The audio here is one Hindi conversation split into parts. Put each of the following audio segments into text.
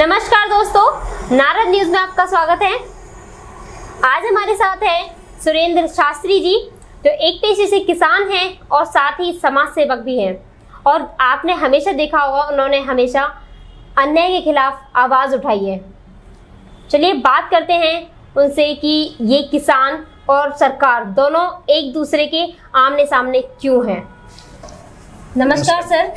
नमस्कार दोस्तों, नारद न्यूज में आपका स्वागत है। आज हमारे साथ है सुरेंद्र शास्त्री जी, जो एक पेशे से किसान हैं और साथ ही समाज सेवक भी हैं। और आपने हमेशा देखा होगा, उन्होंने हमेशा अन्याय के खिलाफ आवाज उठाई है। चलिए बात करते हैं उनसे कि ये किसान और सरकार दोनों एक दूसरे के आमने सामने क्यों हैं। नमस्कार सर,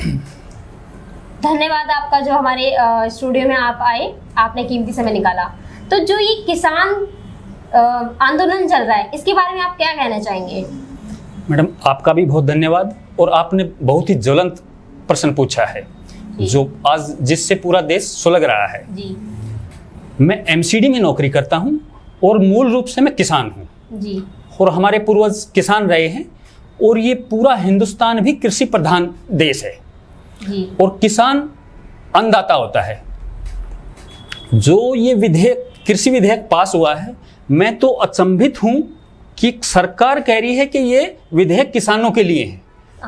धन्यवाद आपका जो हमारे स्टूडियो में आप आए, आपने कीमती समय निकाला। तो जो ये किसान आंदोलन चल रहा है, इसके बारे में आप क्या कहना चाहेंगे? मैडम, आपका भी बहुत धन्यवाद। और आपने बहुत ही ज्वलंत प्रश्न पूछा है जो आज जिससे पूरा देश सुलग रहा है जी। मैं एमसीडी में नौकरी करता हूं और मूल रूप से मैं किसान हूं जी। और हमारे पूर्वज किसान रहे हैं और ये पूरा हिंदुस्तान भी कृषि प्रधान देश है जी। और किसान अन्नदाता होता है। जो ये विधेयक, कृषि विधेयक पास हुआ है, मैं तो अचंभित हूं कि सरकार कह रही है कि ये विधेयक किसानों के लिए है,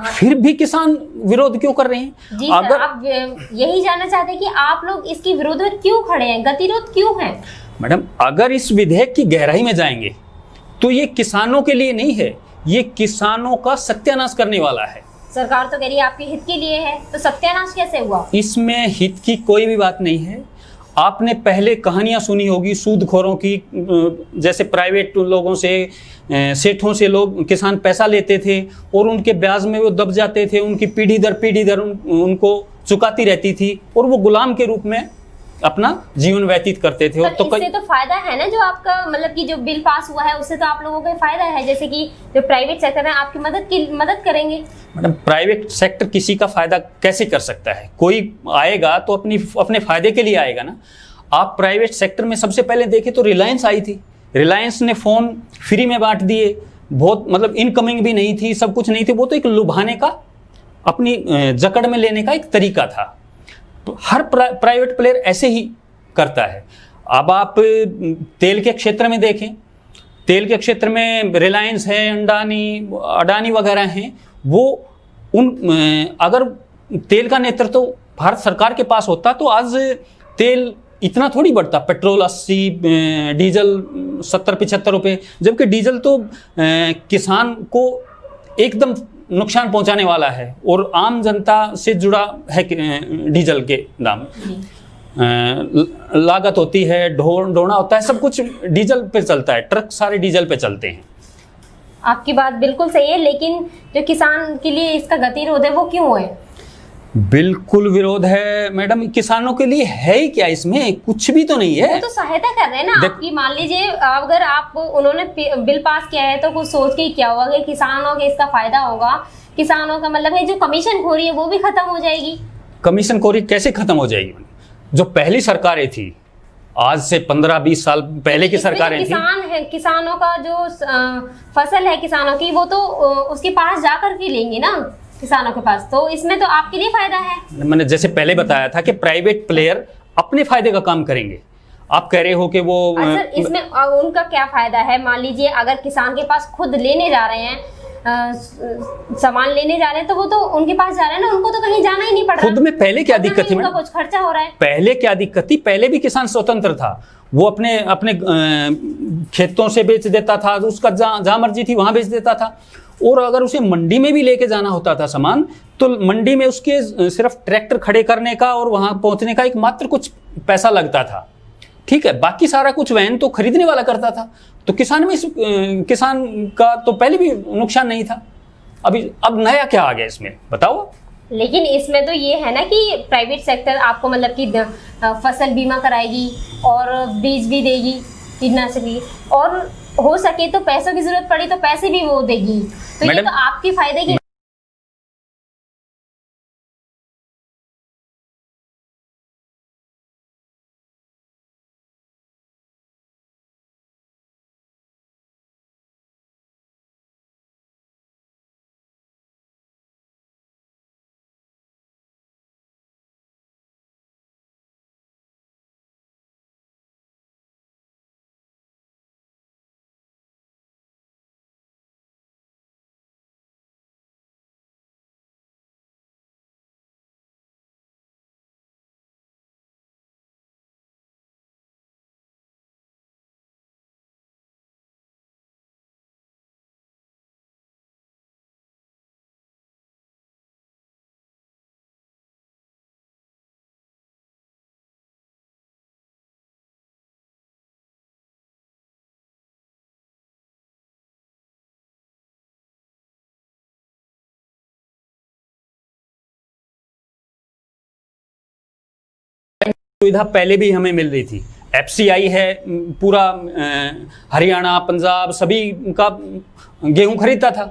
फिर भी किसान विरोध क्यों कर रहे हैं? जी अगर आप यही जानना चाहते हैं कि आप लोग इसके विरोध में क्यों खड़े हैं, गतिरोध क्यों है? मैडम, अगर इस विधेयक की गहराई में जाएंगे तो ये किसानों के लिए नहीं है, ये किसानों का सत्यानाश करने वाला है। सरकार तो कह रही है आपके हित के लिए है, तो सत्यानाश कैसे हुआ? इसमें हित की कोई भी बात नहीं है। आपने पहले कहानियां सुनी होगी सूदखोरों की, जैसे प्राइवेट लोगों से, सेठों से लोग किसान पैसा लेते थे और उनके ब्याज में वो दब जाते थे, उनकी पीढ़ी दर उनको चुकाती रहती थी और वो गुलाम के रूप में अपना जीवन व्यतीत करते थे। तो इससे तो फायदा है ना, जो आपका मतलब कि जो बिल पास हुआ है उससे तो आप लोगों को फायदा है, जैसे कि जो प्राइवेट सेक्टर है आपकी मदद करेंगे। मैडम, प्राइवेट सेक्टर किसी का फायदा कैसे कर सकता है? कोई आएगा तो अपने फायदे के लिए आएगा ना। आप प्राइवेट सेक्टर में सबसे पहले देखें तो रिलायंस आई थी। रिलायंस ने फोन फ्री में बांट दिए, बहुत मतलब इनकमिंग भी नहीं थी, सब कुछ नहीं थी। वो तो एक लुभाने का, अपनी जकड़ में लेने का एक तरीका था। हर प्राइवेट प्लेयर ऐसे ही करता है। अब आप तेल के क्षेत्र में देखें, तेल के क्षेत्र में रिलायंस है, अडानी वगैरह हैं। वो अगर तेल का नेतृत्व भारत सरकार के पास होता तो आज तेल इतना थोड़ी बढ़ता। पेट्रोल 80, डीजल 70-75 रुपए, जबकि डीजल तो किसान को एकदम नुकसान पहुंचाने वाला है और आम जनता से जुड़ा है। डीजल के दाम, लागत होती है, ढोना होता है, सब कुछ डीजल पे चलता है, ट्रक सारे डीजल पे चलते हैं। आपकी बात बिल्कुल सही है, लेकिन जो किसान के लिए इसका गतिरोध है वो क्यों है? बिल्कुल विरोध है मैडम। किसानों के लिए है ही क्या, इसमें कुछ भी तो नहीं है। वो तो सहायता कर रहे हैं ना आपकी। मान लीजिए अगर उन्होंने बिल पास किया है तो कुछ सोच के ही किया होगा कि किसानों के इसका फायदा होगा। किसानों का मतलब है जो कमीशन खोरी है वो भी खत्म हो जाएगी। कमीशन खोरी कैसे खत्म हो जाएगी? जो पहली सरकारें थी, आज से 15-20 साल पहले की सरकारें थी, किसानों का जो फसल है किसानों की, वो तो उसके पास जाकर के लेंगे ना किसानों के पास। तो इसमें तो आपके लिए फायदा है। मैंने जैसे पहले बताया था कि प्राइवेट प्लेयर अपने फायदे का काम करेंगे। आप कह रहे हो कि वो इसमें उनका क्या फायदा है? मान लीजिए अगर किसान के पास खुद लेने जा रहे हैं, सामान लेने जा रहे हैं, तो वो तो उनके पास जा रहे हैं ना, उनको तो कहीं जाना ही नहीं पड़ रहा। खुद में पहले क्या दिक्कत थी? कुछ खर्चा हो रहा है। पहले क्या दिक्कत थी? पहले भी किसान स्वतंत्र था, वो अपने खेतों से बेच देता था, उसका जहां मर्जी थी वहां बेच देता था। और अगर उसे मंडी में भी लेके जाना होता था सामान, तो मंडी में उसके सिर्फ ट्रैक्टर खड़े करने का और वहां पहुंचने का एक मात्र कुछ पैसा लगता था, ठीक है। बाकी सारा कुछ वैन तो खरीदने वाला करता था। तो किसान का तो पहले भी नुकसान नहीं था। अब नया क्या आ गया इसमें, बताओ। लेकिन इसमें तो ये है ना कि प्राइवेट सेक्टर आपको मतलब कि फसल बीमा कराएगी और बीज भी देगी, कीटनाशक भी, और हो सके तो पैसों की जरूरत पड़ी तो पैसे भी वो देगी। तो ये तो आपके फायदे की सुविधा पहले भी हमें मिल रही थी। FCI है, पूरा हरियाणा पंजाब सभी का गेहूं खरीदता था।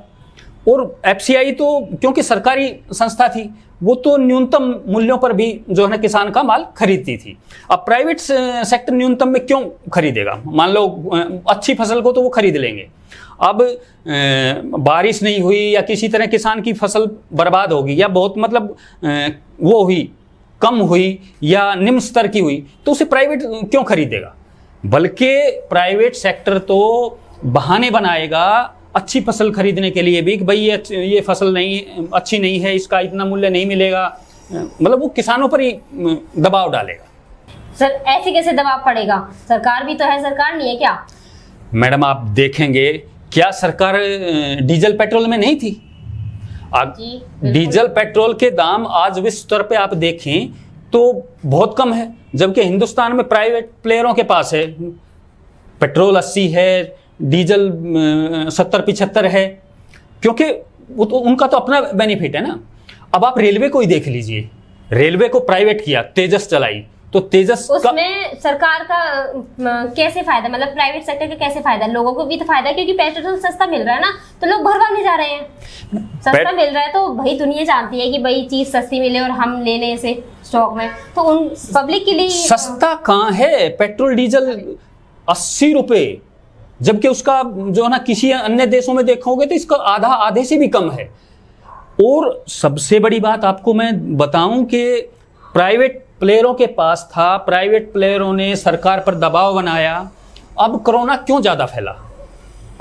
और FCI तो क्योंकि सरकारी संस्था थी, वो तो न्यूनतम मूल्यों पर भी जो है ना किसान का माल खरीदती थी। अब प्राइवेट सेक्टर न्यूनतम में क्यों खरीदेगा? मान लो अच्छी फसल को तो वो खरीद लेंगे। अब बारिश नहीं हुई या किसी तरह किसान की फसल बर्बाद होगी या बहुत मतलब वो हुई, कम हुई या निम्न स्तर की हुई, तो उसे प्राइवेट क्यों खरीदेगा? बल्कि प्राइवेट सेक्टर तो बहाने बनाएगा अच्छी फसल खरीदने के लिए भी कि भाई ये फसल नहीं अच्छी नहीं है, इसका इतना मूल्य नहीं मिलेगा। मतलब वो किसानों पर ही दबाव डालेगा। सर ऐसे कैसे दबाव पड़ेगा? सरकार भी तो है, सरकार नहीं है क्या? मैडम आप देखेंगे, क्या सरकार डीजल पेट्रोल में नहीं थी? डीजल पेट्रोल के दाम आज विश्व स्तर पे आप देखें तो बहुत कम है, जबकि हिंदुस्तान में प्राइवेट प्लेयरों के पास है पेट्रोल 80 है, डीजल 70-75 है, क्योंकि वो तो उनका तो अपना बेनिफिट है ना। अब आप रेलवे को ही देख लीजिए, रेलवे को प्राइवेट किया, तेजस चलाई, तो तेजस उसमें सरकार का कैसे फायदा, मतलब प्राइवेट सेक्टर का कैसे फायदा? लोगों को भी तो फायदा है, क्योंकि पेट्रोल सस्ता मिल रहा है ना, तो लोग भरवाने जा रहे हैं। सस्ता मिल रहा है तो भाई दुनिया जानती है कि भाई चीज सस्ती मिले और हम ले लें इसे स्टॉक में, तो उन पब्लिक के लिए सस्ता कहाँ है? पेट्रोल डीजल 80 रुपए, जबकि उसका जो है ना किसी अन्य देशों में देखोगे तो इसका आधे से भी कम है। और सबसे बड़ी बात आपको मैं बताऊं कि प्राइवेट प्लेयरों के पास था, प्राइवेट प्लेयरों ने सरकार पर दबाव बनाया। अब कोरोना क्यों ज़्यादा फैला?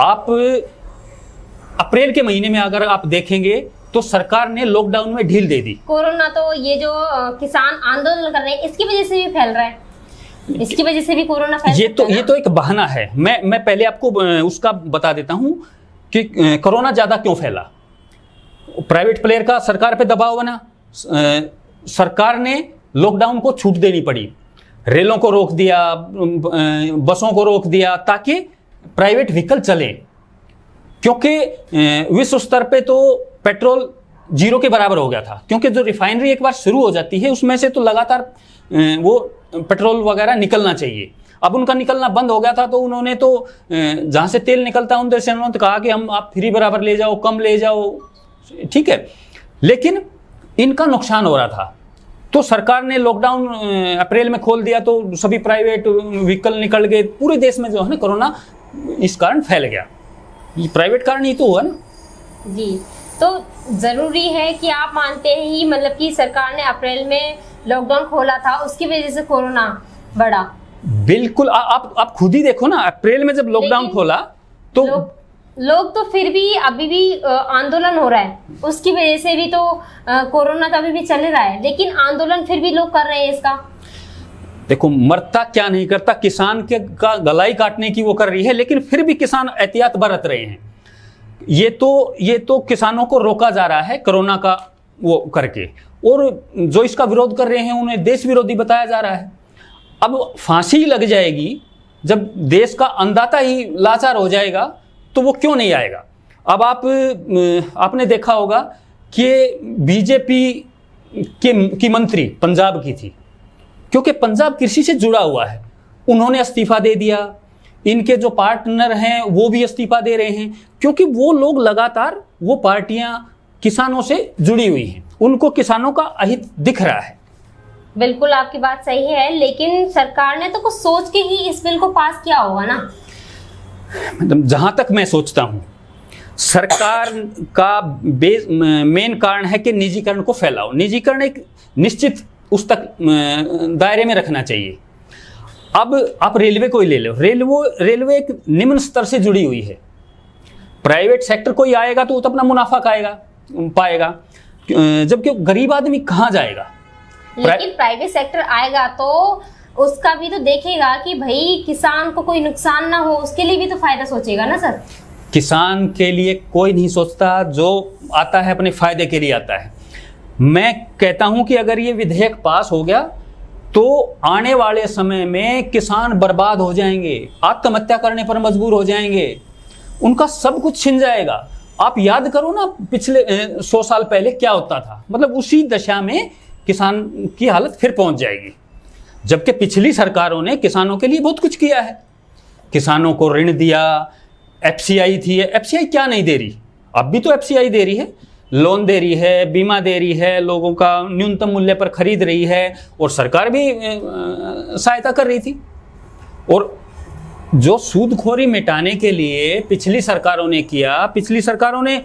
आप अप्रैल के महीने में अगर आप देखेंगे तो सरकार ने लॉकडाउन में ढील दे दी। कोरोना तो ये जो किसान आंदोलन कर रहे हैं इसकी वजह से भी फैल रहा है, इसकी वजह से भी कोरोना फैल ये तो एक बहाना है। मैं पहले आपको उसका बता देता हूं कि कोरोना ज़्यादा क्यों फैला। प्राइवेट प्लेयर का सरकार पे दबाव बना, सरकार ने लॉकडाउन को छूट देनी पड़ी, रेलों को रोक दिया, बसों को रोक दिया, ताकि प्राइवेट व्हीकल चले, क्योंकि विश्व स्तर पे तो पेट्रोल जीरो के बराबर हो गया था। क्योंकि जो रिफाइनरी एक बार शुरू हो जाती है उसमें से तो लगातार वो पेट्रोल वगैरह निकलना चाहिए। अब उनका निकलना बंद हो गया था, तो उन्होंने तो जहाँ से तेल निकलता है उन देशों ने कहा कि हम आप फ्री बराबर ले जाओ, कम ले जाओ, ठीक है। लेकिन इनका नुकसान हो रहा था, तो सरकार ने लॉकडाउन अप्रैल में खोल दिया, तो सभी प्राइवेट व्हीकल निकल गए। पूरे देश में जो है ना कोरोना इस कारण फैल गया। ये प्राइवेट कारण ही तो हुआ ना जी। तो जरूरी है कि आप मानते हैं ही, मतलब कि सरकार ने अप्रैल में लॉकडाउन खोला था, उसकी वजह से कोरोना बढ़ा? बिल्कुल। आप खुद ही देखो ना, अप्रैल में जब लॉकडाउन खोला तो लोग तो फिर भी अभी भी आंदोलन हो रहा है, उसकी वजह से भी तो कोरोना का भी चल रहा है, लेकिन आंदोलन फिर भी लोग कर रहे हैं इसका। देखो, मरता क्या नहीं करता, किसान के का गलाई काटने की वो कर रही है, लेकिन फिर भी किसान एहतियात बरत रहे हैं। ये तो किसानों को रोका जा रहा है कोरोना का वो करके, और जो इसका विरोध कर रहे हैं उन्हें देश विरोधी बताया जा रहा है। अब फांसी लग जाएगी जब देश का अन्नदाता ही लाचार हो जाएगा, तो वो क्यों नहीं आएगा? अब आपने देखा होगा कि बीजेपी की मंत्री पंजाब की थी, क्योंकि पंजाब कृषि से जुड़ा हुआ है, उन्होंने इस्तीफा दे दिया। इनके जो पार्टनर हैं वो भी इस्तीफा दे रहे हैं, क्योंकि वो लोग लगातार, वो पार्टियां किसानों से जुड़ी हुई हैं, उनको किसानों का अहित दिख रहा है। बिल्कुल आपकी बात सही है, लेकिन सरकार ने तो कुछ सोच के ही इस बिल को पास किया होगा ना। मतलब जहां तक मैं सोचता हूं, सरकार का मेन कारण है कि निजीकरण को फैलाओ। निजीकरण एक निश्चित उस तक दायरे में रखना चाहिए। अब आप रेलवे को ही ले लो, रेलवे एक निम्न स्तर से जुड़ी हुई है। प्राइवेट सेक्टर कोई आएगा तो वो तो अपना मुनाफा पाएगा, जबकि गरीब आदमी कहाँ जाएगा? लेकिन प्राइवेट सेक्टर आएगा तो उसका भी तो देखेगा कि भाई किसान को कोई नुकसान ना हो, उसके लिए भी तो फायदा सोचेगा ना सर। किसान के लिए कोई नहीं सोचता, जो आता है अपने फायदे के लिए आता है। मैं कहता हूं कि अगर ये विधेयक पास हो गया तो आने वाले समय में किसान बर्बाद हो जाएंगे, आत्महत्या करने पर मजबूर हो जाएंगे, उनका सब कुछ छिन जाएगा। आप याद करो ना, पिछले 100 साल पहले क्या होता था, मतलब उसी दशा में किसान की हालत फिर पहुंच जाएगी। जबकि पिछली सरकारों ने किसानों के लिए बहुत कुछ किया है। किसानों को ऋण दिया, एफसीआई थी, एफसीआई क्या नहीं दे रही, अब भी तो एफसीआई दे रही है, लोन दे रही है, बीमा दे रही है, लोगों का न्यूनतम मूल्य पर खरीद रही है, और सरकार भी सहायता कर रही थी। और जो सूदखोरी मिटाने के लिए पिछली सरकारों ने किया, पिछली सरकारों ने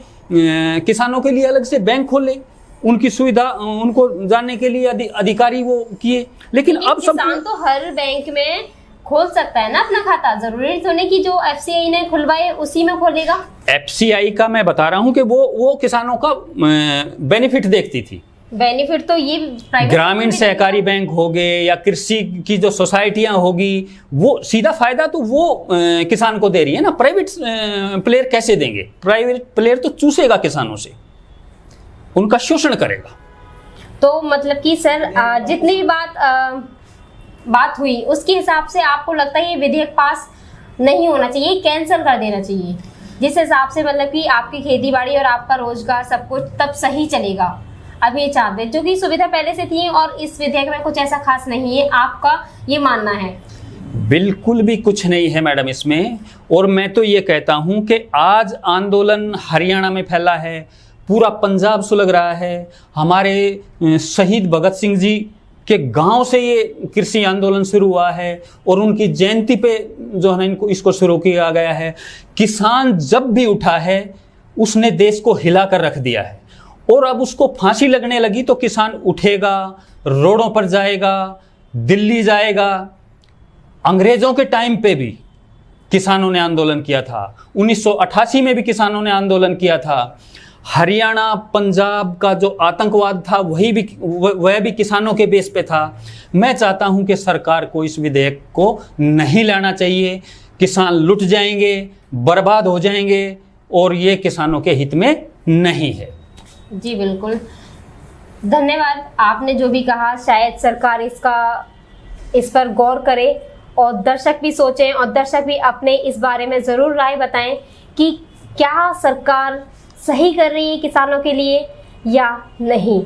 किसानों के लिए अलग से बैंक खोले, उनकी सुविधा उनको जानने के लिए अधिकारी वो किए। लेकिन अब सब किसान तो हर बैंक में खोल सकता है ना अपना खाता, जरूरी तो नहीं कि जो एफसीआई ने खुलवाए उसी में खोलेगा। एफसीआई का मैं बता रहा हूं कि वो किसानों का बेनिफिट देखती थी। बेनिफिट तो ये ग्रामीण सहकारी बैंक हो गए या कृषि की जो सोसाइटियां होगी, वो सीधा फायदा तो वो किसान को दे रही है ना। प्राइवेट प्लेयर कैसे देंगे? प्राइवेट प्लेयर तो चूसेगा किसानों से, उनका शोषण करेगा। तो मतलब कि सर जितनी भी बात हुई उसके हिसाब से आपको लगता है ये विधेयक पास नहीं होना चाहिए, कैंसिल कर देना चाहिए, जिस हिसाब से मतलब कि आपकी खेती बाड़ी और आपका रोजगार सब कुछ तब सही चलेगा। अब ये चाहते जो कि सुविधा पहले से थी और इस विधेयक में कुछ ऐसा खास नहीं है, आपका ये मानना है? बिल्कुल भी कुछ नहीं है मैडम इसमें। और मैं तो ये कहता हूं कि आज आंदोलन हरियाणा में फैला है, पूरा पंजाब सुलग रहा है। हमारे शहीद भगत सिंह जी के गांव से ये कृषि आंदोलन शुरू हुआ है और उनकी जयंती पे जो है इनको इसको शुरू किया गया है। किसान जब भी उठा है उसने देश को हिला कर रख दिया है, और अब उसको फांसी लगने लगी तो किसान उठेगा, रोडों पर जाएगा, दिल्ली जाएगा। अंग्रेजों के टाइम पे भी किसानों ने आंदोलन किया था, 1988 में भी किसानों ने आंदोलन किया था। हरियाणा पंजाब का जो आतंकवाद था वह भी किसानों के बेस पे था। मैं चाहता हूं कि सरकार को इस विधेयक को नहीं लाना चाहिए। किसान लुट जाएंगे, बर्बाद हो जाएंगे, और ये किसानों के हित में नहीं है। जी बिल्कुल, धन्यवाद। आपने जो भी कहा, शायद सरकार इस पर गौर करे और दर्शक भी सोचें और दर्शक भी अपने इस बारे में ज़रूर राय बताएं कि क्या सरकार सही कर रही है किसानों के लिए या नहीं।